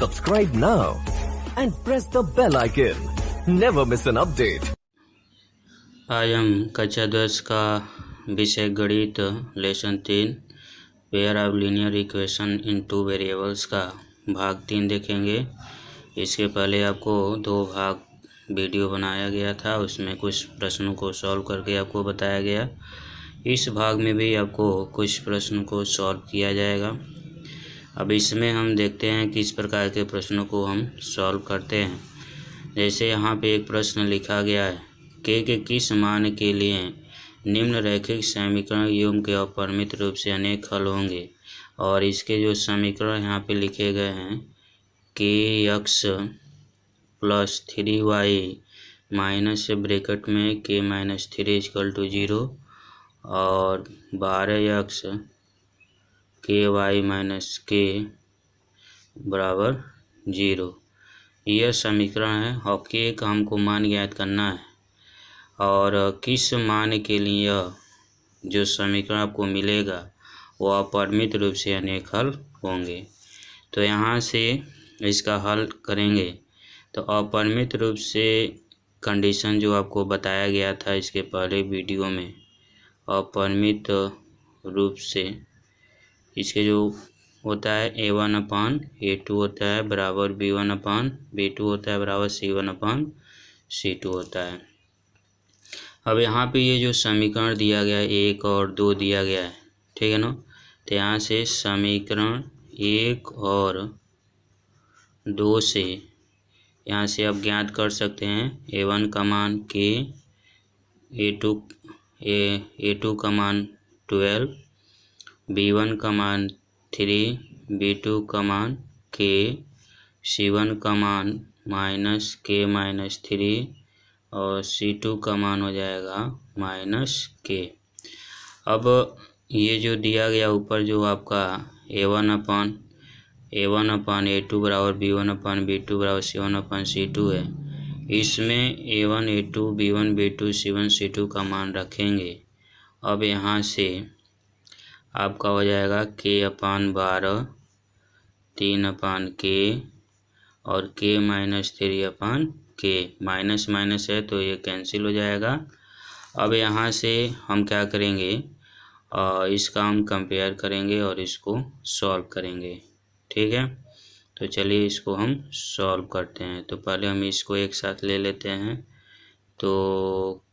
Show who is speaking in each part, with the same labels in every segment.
Speaker 1: Subscribe now and press the bell icon. Never miss an update.
Speaker 2: आज हम कक्षा 10 का विषय गणित lesson 3 pair of linear equation in 2 variables का भाग 3 देखेंगे। इसके पहले आपको 2 भाग वीडियो बनाया गया था, उसमें कुछ प्रश्नों को सॉल्व करके आपको बताया गया। इस भाग में भी आपको कुछ प्रश्नों को सॉल्व किया जाएगा। अब इसमें हम देखते हैं किस प्रकार के प्रश्नों को हम सॉल्व करते हैं। जैसे यहाँ पे एक प्रश्न लिखा गया है, के किस मान के लिए निम्नलिखित समीकरण युग्म के अपरिमित रूप से अनेक हल होंगे। और इसके जो समीकरण यहाँ पे लिखे गए हैं, के x plus 3y minus bracket में के माइनस 3 इक्वल टू 0 और 12x के वाई माइनस के बराबर 0, यह समीकरण है। और के का हमको मान ज्ञात करना है और किस मान के लिए यह जो समीकरण आपको मिलेगा वह अपरिमित रूप से अनेक हल होंगे। तो यहाँ से इसका हल करेंगे तो अपरिमित रूप से कंडीशन जो आपको बताया गया था इसके पहले वीडियो में, अपरिमित रूप से इसके जो होता है a1/a2 होता है बराबर b1/b2 होता है बराबर c1/c2 होता है। अब यहाँ पे ये जो समीकरण दिया गया है 1 और 2 दिया गया है, ठीक है ना। तो यहाँ से समीकरण 1 और 2 से यहाँ से आप ज्ञात कर सकते हैं a1 का मान k, a2 का मान 12, b1 का मान 3, b2 का मान k, c1 का मान माइनस k माइनस 3 और c2 का मान हो जाएगा माइनस k। अब ये जो दिया गया ऊपर जो आपका a1/a2 बराबर b1/b2 बराबर c1/c2 है, इसमें a1 a2 b1 b2 c1 c2 का मान रखेंगे। अब यहाँ से आपका हो जाएगा k/12 3/k और k minus 3/k, minus minus है तो ये कैंसिल हो जाएगा। अब यहाँ से हम क्या करेंगे, इसका हम कंपेयर करेंगे और इसको सॉल्व करेंगे, ठीक है। तो चलिए इसको हम सॉल्व करते हैं। तो पहले हम इसको एक साथ ले लेते हैं। तो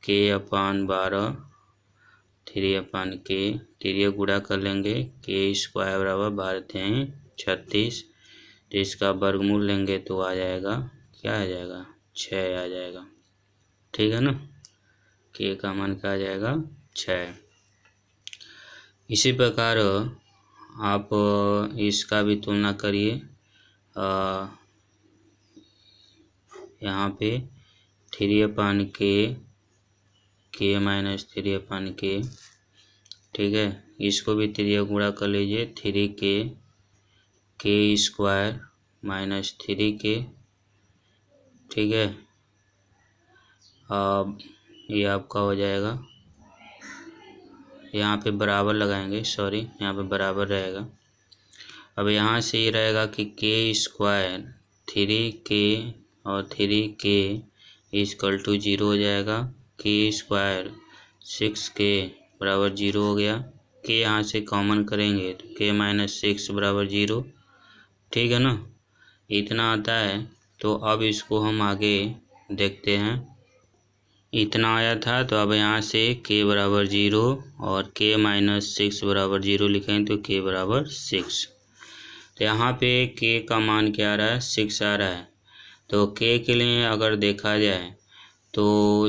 Speaker 2: k/12 3/k, 3 गुणा कर लेंगे, के स्क्वायर बराबर 12 36, तो इसका वर्गमूल लेंगे तो आ जाएगा, क्या आ जाएगा 6 आ जाएगा, ठीक है ना। के का मान क्या आ जाएगा 6। इसी प्रकार आप इसका भी तुलना करिए। यहाँ पे 3/k, k माइनस 3/k, ठीक है। इसको भी 3 गुणा कर लीजिए, 3k, k square minus 3k, ठीक है। अब ये आपका हो जाएगा, यहाँ पे बराबर लगाएंगे, सॉरी यहाँ पे बराबर रहेगा। अब यहाँ से ये रहेगा कि k स्क्वायर 3k और 3k इक्वल टू 0 हो जाएगा। k स्क्वायर 6k बराबर 0 हो गया। k यहाँ से कॉमन करेंगे तो k माइनस 6 बराबर 0, ठीक है ना। इतना आता है। तो अब इसको हम आगे देखते हैं। इतना आया था तो अब यहाँ से k बराबर 0 और k माइनस 6 बराबर 0 लिखें तो k बराबर 6। तो यहाँ पे k का मान क्या आ रहा है 6 आ रहा है। तो k के लिए अगर देखा जाए तो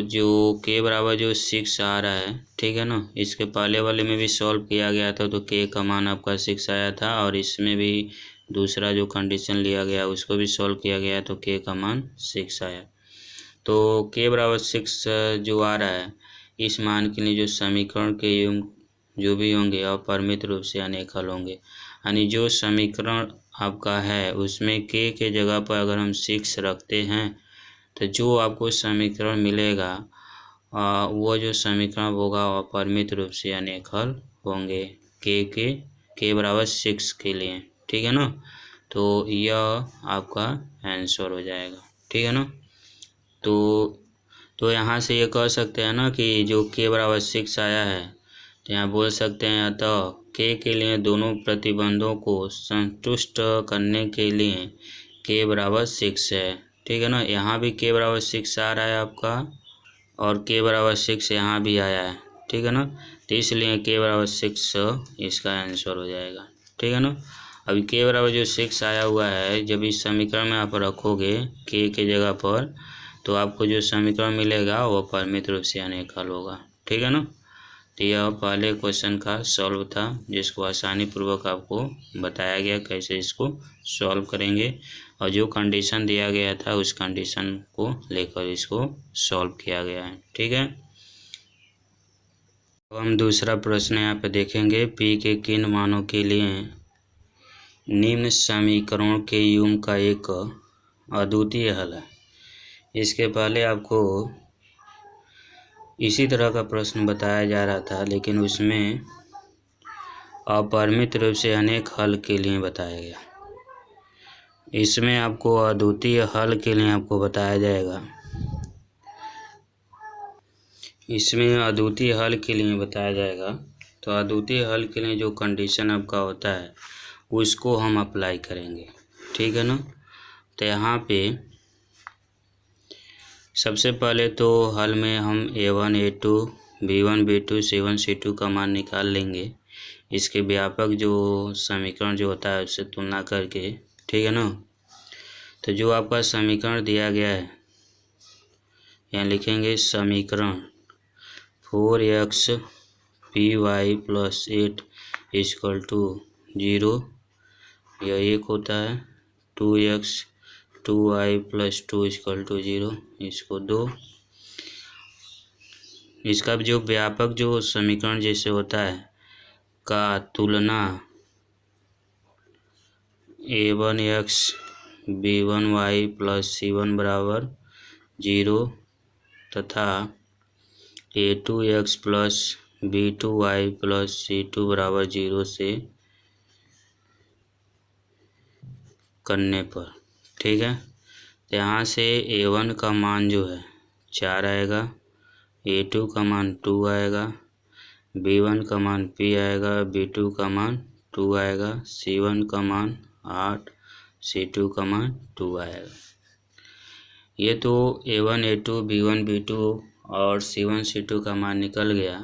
Speaker 2: जो k बराबर जो 6 आ रहा है, ठीक है ना, इसके पहले वाले में भी सॉल्व किया गया था तो k का मान आपका 6 आया था और इसमें भी दूसरा जो कंडीशन लिया गया उसको भी सॉल्व किया गया तो k का मान 6 आया। तो k बराबर 6 जो आ रहा है, इस मान के लिए जो समीकरण के युग्म जो भी होंगे अपरिमित रूप से अनेक हल होंगे। यानी जो समीकरण आपका है उसमें k के जगह पर अगर हम 6 रखते हैं तो जो आपको समीकरण मिलेगा वो जो समीकरण होगा अपरिमित रूप से अनेक हल होंगे k बराबर 6 के लिए, ठीक है ना। तो यह आपका आंसर हो जाएगा। ठीक है ना। तो यहाँ से ये कह सकते हैं ना कि जो k बराबर 6 आया है, तो यहाँ बोल सकते हैं अतः k के लिए दोनों प्रतिबंधों को संतुष्ट करने के लिए k बराबर 6 है। ठीक है ना। यहाँ भी k बराबर 6 आ रहा है आपका, और k बराबर 6 यहाँ भी आया है। ठीक है ना। तो इसलिए k बराबर 6 इसका आंसर हो जाएगा। ठीक है ना। अभी k बराबर जो 6 आया हुआ है, जब इस समीकरण में आप रखोगे k के जगह पर, तो आपको जो समीकरण मिलेगा वो परिमित रूप से अनेक हल होगा। ठीक है ना। तो यह पहले क्वेश्चन का सॉल्व था, जिसको आसानी पूर्वक आपको बताया गया कैसे इसको सॉल्व करेंगे, और जो कंडीशन दिया गया था उस कंडीशन को लेकर इसको सॉल्व किया गया है। ठीक है। अब हम दूसरा प्रश्न यहाँ पे देखेंगे। p के किन मानों के लिए निम्न समीकरणों के युग्म का एक अद्वितीय हल है। इसके पहले आपको इसी तरह का प्रश्न बताया जा रहा था, लेकिन उसमें अपरिमित रूप से अनेक हल के लिए बताया गया। इसमें आपको अद्वितीय हल के लिए आपको बताया जाएगा। इसमें अद्वितीय हल के लिए बताया जाएगा। तो अद्वितीय हल के लिए जो कंडीशन आपका होता है उसको हम अप्लाई करेंगे। ठीक है ना। तो यहाँ पे सबसे पहले तो हल में हम a1 a2 b1 b2 c1 c2 का मान निकाल लेंगे, इसके व्यापक जो समीकरण जो होता है उससे तुलना करके। ठीक है ना। तो जो आपका समीकरण दिया गया है, यहाँ लिखेंगे समीकरण 4x py plus 8 equal to 0, यह एक होता है। 2x 2y plus 2 equal to 0, इसको 2। इसका जो व्यापक जो समीकरण जैसे होता है का तुलना a1x b1y प्लस c1 बराबर 0 तथा a2x plus b2y plus c2 बराबर 0 से करने पर। ठीक है। तो यहाँ से a1 का मान जो है 4 आएगा, a2 का मान 2 आएगा, b1 का मान p आएगा, b2 का मान 2 आएगा, c1 का मान 8, c2 का मान 2 आएगा। ये तो a1 a2 b1 b2 और c1 c2 का मान निकल गया।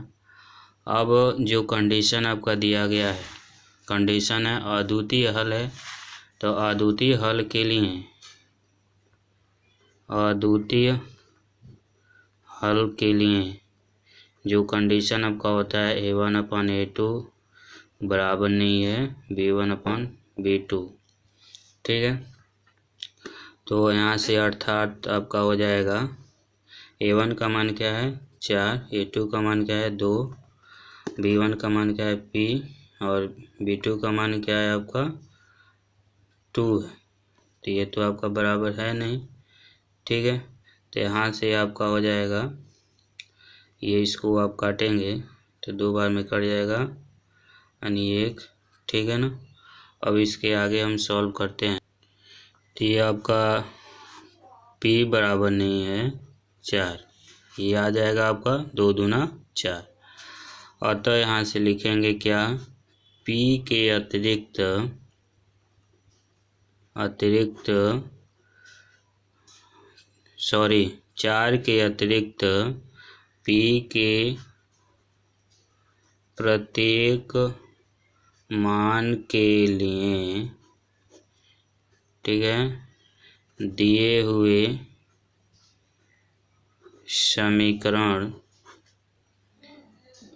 Speaker 2: अब जो कंडीशन आपका दिया गया है, कंडीशन है अद्वितीय हल है। तो अद्वितीय हल के लिए जो कंडीशन आपका होता है a1 अपन a2 बराबर नहीं है b1 अपन b2। ठीक है। तो यहाँ से अर्थात आपका हो जाएगा a1 का मान क्या है 4, a2 का मान क्या है 2, b1 का मान क्या है p और b2 का मान क्या है आपका 2 है। तो ये तो आपका बराबर है नहीं। ठीक है। तो यहाँ से आपका हो जाएगा, ये इसको आप काटेंगे तो 2 बार में कट जाएगा यानी 1। ठीक है ना। अब इसके आगे हम सॉल्व करते हैं। तो ये आपका p बराबर नहीं है 4, ये आ जाएगा आपका 2 दूना 4। अतः यहाँ से लिखेंगे क्या, p के अतिरिक्त 4 के अतिरिक्त p के प्रत्येक मान के लिए, ठीक है, दिए हुए समीकरण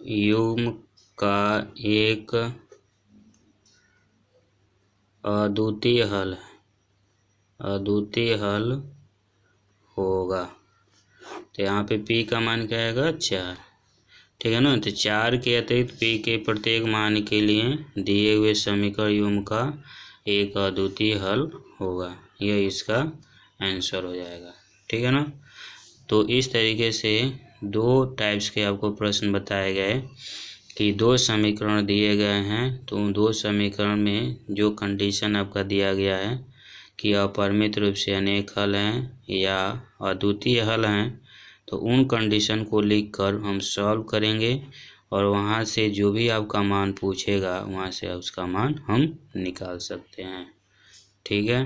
Speaker 2: युग्म का एक अद्वितीय हल होगा। तो यहाँ पे p का मान क्या आएगा 4। ठीक है ना। तो 4 के अतिरिक्त p के प्रत्येक मान के लिए दिए हुए समीकरण युग्म का एक अद्वितीय हल होगा, यह इसका आंसर हो जाएगा। ठीक है ना। तो इस तरीके से 2 टाइप्स के आपको प्रश्न बताए गए कि दो समीकरण दिए गए हैं, तो उन दो समीकरण में जो कंडीशन आपका दिया गया है कि अपरिमित रूप से अनेक हल हैं या अद्वितीय हल हैं, तो उन कंडीशन को लिखकर हम सॉल्व करेंगे और वहाँ से जो भी आपका मान पूछेगा वहाँ से उसका मान हम निकाल सकते हैं। ठीक है।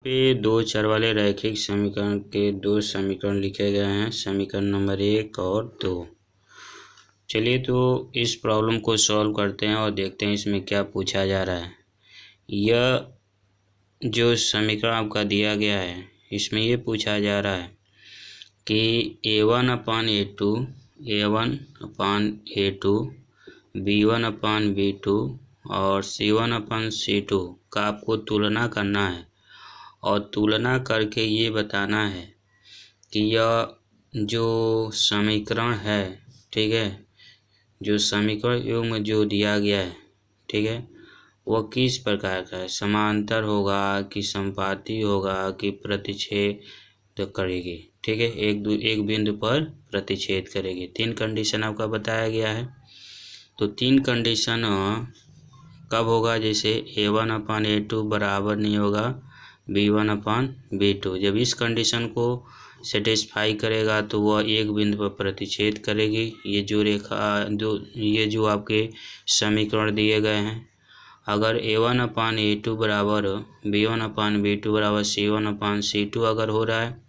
Speaker 2: पे दो चर वाले रैखिक समीकरण के दो समीकरण लिखे गए हैं, समीकरण नंबर 1 और 2। चलिए तो इस प्रॉब्लम को सॉल्व करते हैं और देखते हैं इसमें क्या पूछा जा रहा है। यह जो समीकरण आपका दिया गया है इसमें ये पूछा जा रहा है कि a1/a2 b1/b2 और c1/c2 का आपको तुलना करना है और तुलना करके ये बताना है कि यह जो समीकरण है, ठीक है, जो समीकरण युग्म जो दिया गया है, ठीक है, वह किस प्रकार का है, समांतर होगा कि संपाती होगा कि प्रतिच्छेद करेगी। ठीक है, एक बिंदु पर प्रतिच्छेद करेगी। 3 कंडीशन आपका बताया गया है। तो 3 कंडीशन कब होगा, जैसे a1/a2 बराबर नहीं होगा b1/b2। जब इस कंडीशन को सेटिस्फाई करेगा तो वह एक बिंदु पर प्रतिच्छेद करेगी। ये जो आपके समीकरण दिए गए हैं, अगर a1/a2 बराबर b1/b2 बराबर c1/c2 अगर हो रहा है,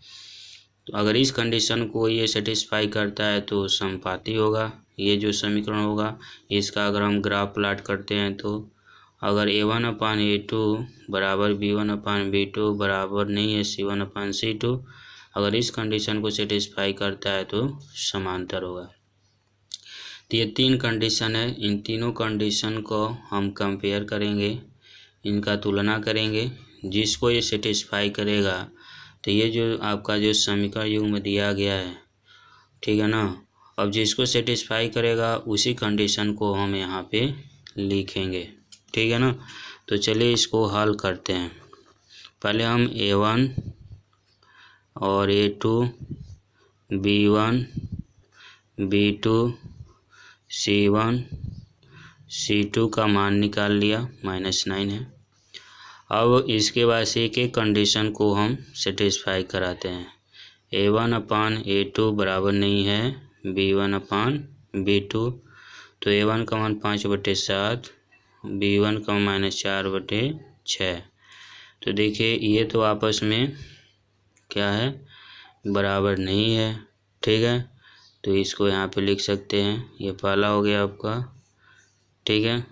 Speaker 2: तो अगर इस कंडीशन को ये सेटिस्फाई करता है तो संपाती होगा। ये जो समीकरण होगा इसका अगर हम ग्राफ प्लाट करते हैं तो अगर a1/a2 बराबर b1/b2 बराबर नहीं है c1/c2, अगर इस कंडीशन को सेटिस्फाई करता है तो समांतर होगा। तो ये 3 कंडीशन है, इन तीनों कंडीशन को हम कंपेयर करेंगे, इनका तुलना करेंगे। जिसको ये सेटिस्फाई करेगा तो ये जो आपका जो समीकरण युग्म दिया गया है, ठीक है ना, अब जिसको सेटिस्फाई करेगा उसी कंडीशन को हम यहाँ पे लिखेंगे। ठीक है ना। तो चलिए इसको हल करते हैं। पहले हम a1 और a2, b1, b2, c1, c2 का मान निकाल लिया, -9 है। अब इसके बाद से एक कंडीशन को हम सेटिस्फाई कराते हैं। a1/a2 बराबर नहीं है b1/b2, तो a1 का मान 5/7, b1 का -4/6। तो देखिए ये तो आपस में क्या है, बराबर नहीं है। ठीक है, तो इसको यहाँ पे लिख सकते हैं। ये पहला हो गया आपका। ठीक है,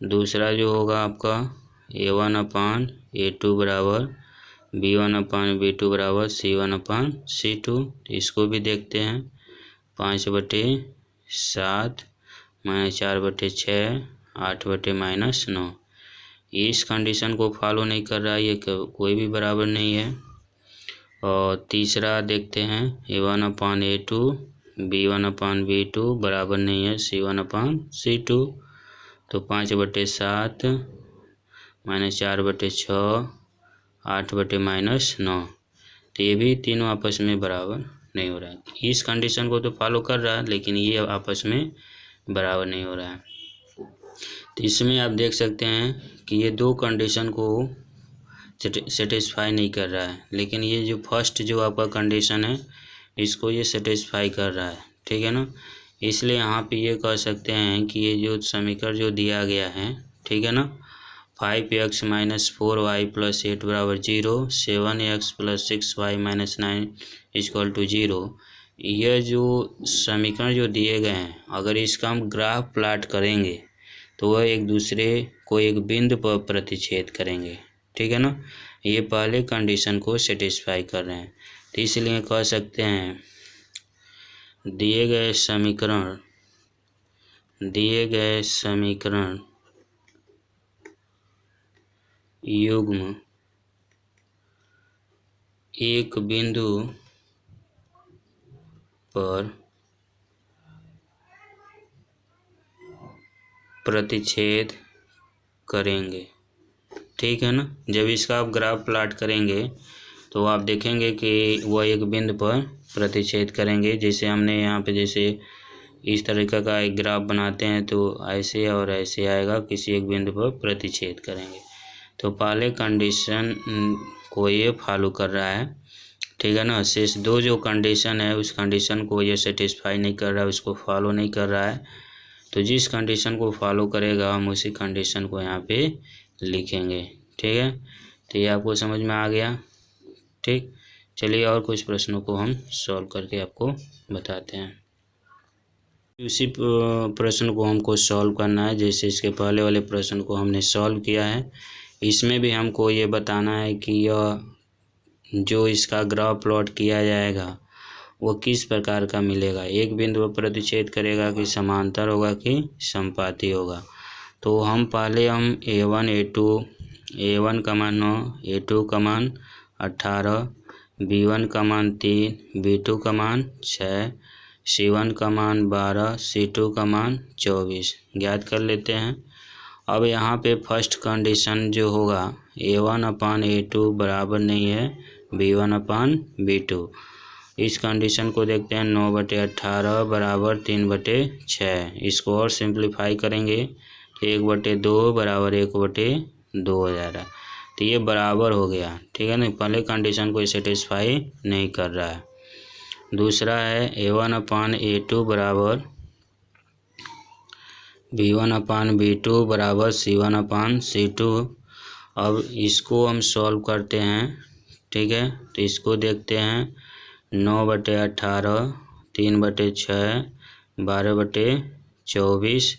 Speaker 2: दूसरा जो होगा आपका a1/a2 बराबर b1/b2 बराबर c1/c2। तो इसको भी देखते हैं। 5/7 -4/6 8/-9। इस कंडीशन को फॉलो नहीं कर रहा है, ये कोई भी बराबर नहीं है। और तीसरा देखते हैं a1/a2 b1/b2 बराबर नहीं है c1/c2। तो 5/7 -4/6 8/-9। तो ये भी तीनों आपस में बराबर नहीं हो रहा है। इस कंडीशन को तो फॉलो कर रहा है लेकिन ये आपस में बराबर नहीं हो रहा है। तो इसमें आप देख सकते हैं कि ये दो कंडीशन को सेटिस्फाई नहीं कर रहा है, लेकिन ये जो फर्स्ट जो आपका कंडीशन है इसको ये सेटिस्फाई कर रहा है। ठीक है ना, इसलिए यहाँ पे ये कह सकते हैं कि ये जो समीकरण जो दिया गया है, ठीक है ना, 5x - 4y + 8 बराबर 0, 7x + 6y - 9 = 0, यह जो समीकरण जो दिए गए हैं अगर इसका हम ग्राफ प्लाट करेंगे तो वह एक दूसरे को एक बिंदु पर प्रतिच्छेद करेंगे। ठीक है ना, ये पहले कंडीशन को सेटिस्फाई कर रहे हैं। तो इसलिए कह सकते हैं दिए गए समीकरण युग्म एक बिंदु पर प्रतिच्छेद करेंगे। ठीक है ना, जब इसका आप ग्राफ प्लाट करेंगे तो आप देखेंगे कि वह एक बिंदु पर प्रतिच्छेद करेंगे। जैसे हमने यहाँ पे जैसे इस तरीके का एक ग्राफ बनाते हैं तो ऐसे और ऐसे आएगा, किसी एक बिंदु पर प्रतिच्छेद करेंगे। तो पहले कंडीशन को ये फॉलो कर रहा है, ठीक है ना। शेष दो जो कंडीशन है उस कंडीशन को ये सेटिस्फाई नहीं कर रहा है, उसको फॉलो नहीं कर रहा है। तो जिस कंडीशन को फॉलो करेगा हम उसी कंडीशन को यहाँ पे लिखेंगे, ठीक है। तो ये आपको समझ में आ गया, ठीक। चलिए और कुछ प्रश्नों को हम सॉल्व करके आपको बताते हैं। उसी प्रश्न को हमको सॉल्व करना है जैसे इसके पहले वाले प्रश्न को हमने सॉल्व किया है। इसमें भी हमको ये बताना है कि यह जो इसका ग्राफ प्लॉट किया जाएगा वो किस प्रकार का मिलेगा, एक बिंदु पर प्रतिच्छेद करेगा कि समांतर होगा कि संपाती होगा। तो हम पहले A1 A2 A1 का मान 9, A2 का मान 18, B1 का मान 3, B2 का मान 6, C1 का मान 12, C2 का मान 24 ज्ञात कर लेते हैं। अब यहाँ पे फर्स्ट कंडीशन जो होगा A1/A2 बराबर नहीं है B1/B2। इस कंडीशन को देखते हैं 9/18 बराबर 3/6। इसको और सिंप्लीफाई करेंगे तो 1/2 बराबर 1/2 हो जा रहा है। तो ये बराबर हो गया, ठीक है ना। पहले कंडीशन को सेटिस्फाई नहीं कर रहा है। दूसरा है A1/A2 बराबर B1/B2 बराबर C1/C2। अब इसको हम सॉल्व करते हैं, ठीक है। तो इसको देखते हैं 9/18 3/6 12/24।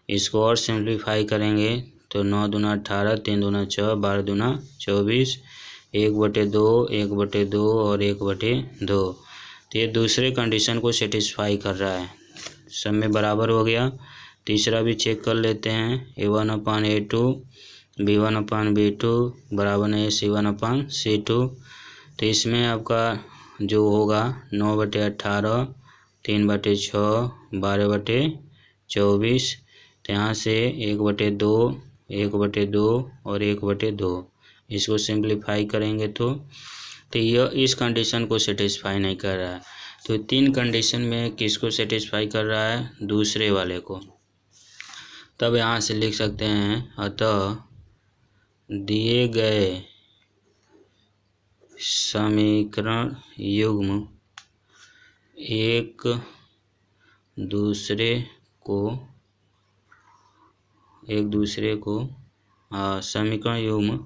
Speaker 2: इसको और सिंप्लीफाई करेंगे तो 9 दूना 18 3 दूना 6 12 दूना 24 1/2 1/2 और 1/2। तो ये दूसरे कंडीशन को सेटिस्फाई कर रहा है, सब में बराबर हो गया। तीसरा भी चेक कर लेते हैं A1/A2 B1/B2 बराबर नहीं है C1/C2। तो इसमें आपका जो होगा 9/18 3/6 12/24। तो यहाँ से 1/2 1/2 और 1/2 इसको सिंप्लीफाई करेंगे तो यह इस कंडीशन को सेटिस्फाई नहीं कर रहा है। तो तीन कंडीशन में किसको सेटिस्फाई कर रहा है, दूसरे वाले को। तब यहाँ से लिख सकते हैं अतः दिए गए समीकरण युग्म एक दूसरे को समीकरण युग्म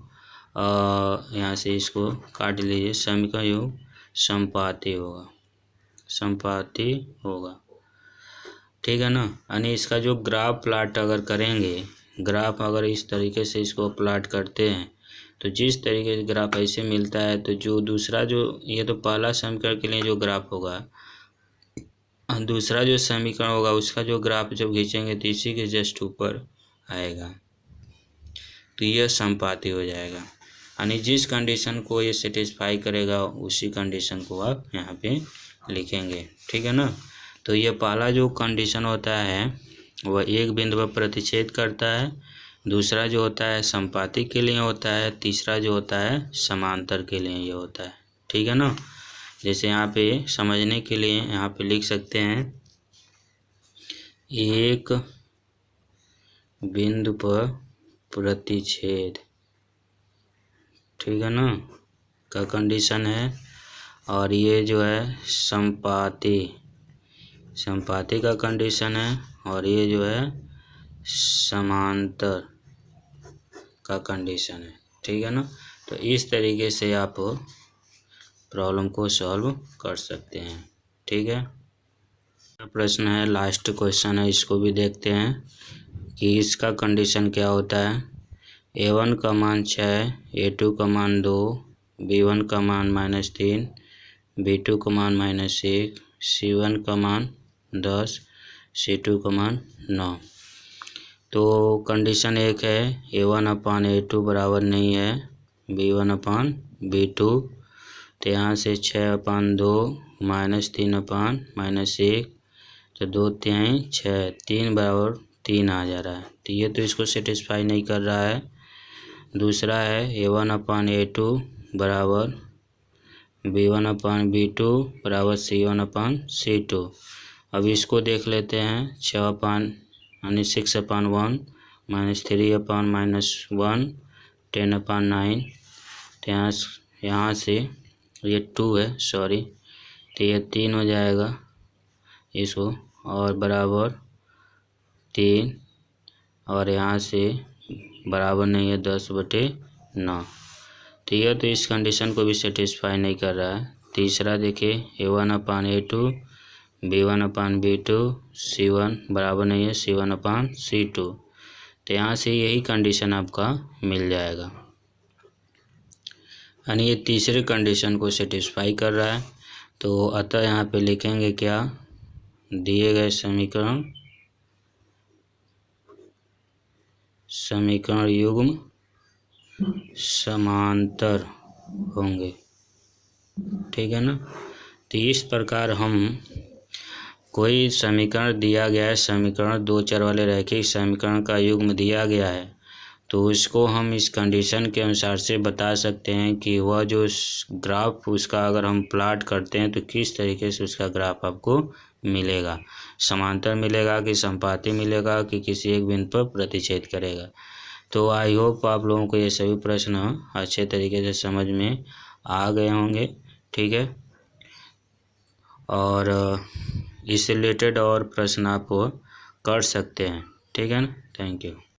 Speaker 2: यहाँ से इसको काट लीजिए, समीकरण युग्म संपाती होगा, ठीक है ना। यानी इसका जो ग्राफ प्लाट अगर करेंगे, ग्राफ अगर इस तरीके से इसको प्लाट करते हैं तो जिस तरीके से ग्राफ ऐसे मिलता है तो जो दूसरा जो ये तो पहला समीकरण के लिए जो ग्राफ होगा, दूसरा जो समीकरण होगा उसका जो ग्राफ जब खींचेंगे तो इसी के जस्ट ऊपर आएगा, तो यह संपाती हो जाएगा। यानी जिस कंडीशन को ये सेटिस्फाई करेगा उसी कंडीशन को आप यहाँ पे लिखेंगे, ठीक है ना। तो ये पहला जो कंडीशन होता है वह एक बिंदु पर प्रतिच्छेद करता है, दूसरा जो होता है संपाती के लिए होता है, तीसरा जो होता है समांतर के लिए ये होता है, ठीक है ना। जैसे यहाँ पे समझने के लिए यहाँ पे लिख सकते हैं एक बिंदु पर प्रतिच्छेद, ठीक है ना, का कंडीशन है। और ये जो है संपाती का कंडीशन है, और ये जो है समांतर का कंडीशन है, ठीक है ना। तो इस तरीके से आप प्रॉब्लम को सॉल्व कर सकते हैं, ठीक है। प्रश्न है, लास्ट क्वेश्चन है, इसको भी देखते हैं कि इसका कंडीशन क्या होता है। A1 का मान 6, A2 का मान 2, B1 का मान -3, B2 का मान -1, C1 का मान 10, C2 का मान 9। तो कंडीशन एक है A1/A2 बराबर नहीं है B1/B2। तो यहाँ से 6/2 -3/-1, तो 2 तिहाई 6 3 बराबर 3 आ जा रहा है। तो ये तो इसको सेटिस्फाई नहीं कर रहा है। दूसरा है A1/A2 बराबर B1/B2 बराबर C1/C2। अब इसको देख लेते हैं। 6/1 -3/-1 10/9। तो यहाँ से ये 2 है, सॉरी, तो ये 3 हो जाएगा इसको, और बराबर 3, और यहाँ से बराबर नहीं है 10/9। तो यह तो इस कंडीशन को भी सेटिस्फाई नहीं कर रहा है। तीसरा देखिए, A1/A2 B1/B2 C1 बराबर नहीं है C1/C2। तो यहाँ से यही कंडीशन आपका मिल जाएगा, यानी ये तीसरे कंडीशन को सेटिस्फाई कर रहा है। तो अतः यहाँ पे लिखेंगे क्या, दिए गए समीकरण युग्म समांतर होंगे, ठीक है ना। तो इस प्रकार हम कोई समीकरण दिया गया है, समीकरण 2 चर वाले रैखिक समीकरण का युग्म दिया गया है, तो उसको हम इस कंडीशन के अनुसार से बता सकते हैं कि वह जो ग्राफ उसका अगर हम प्लॉट करते हैं तो किस तरीके से उसका ग्राफ आपको मिलेगा, समांतर मिलेगा कि संपाती मिलेगा कि किसी एक बिंदु पर प्रतिच्छेद करेगा। तो आई होप आप लोगों को ये सभी प्रश्न अच्छे तरीके से समझ में आ गए होंगे, ठीक है। और इससे रिलेटेड और प्रश्न आप कर सकते हैं, ठीक है ना। Thank you.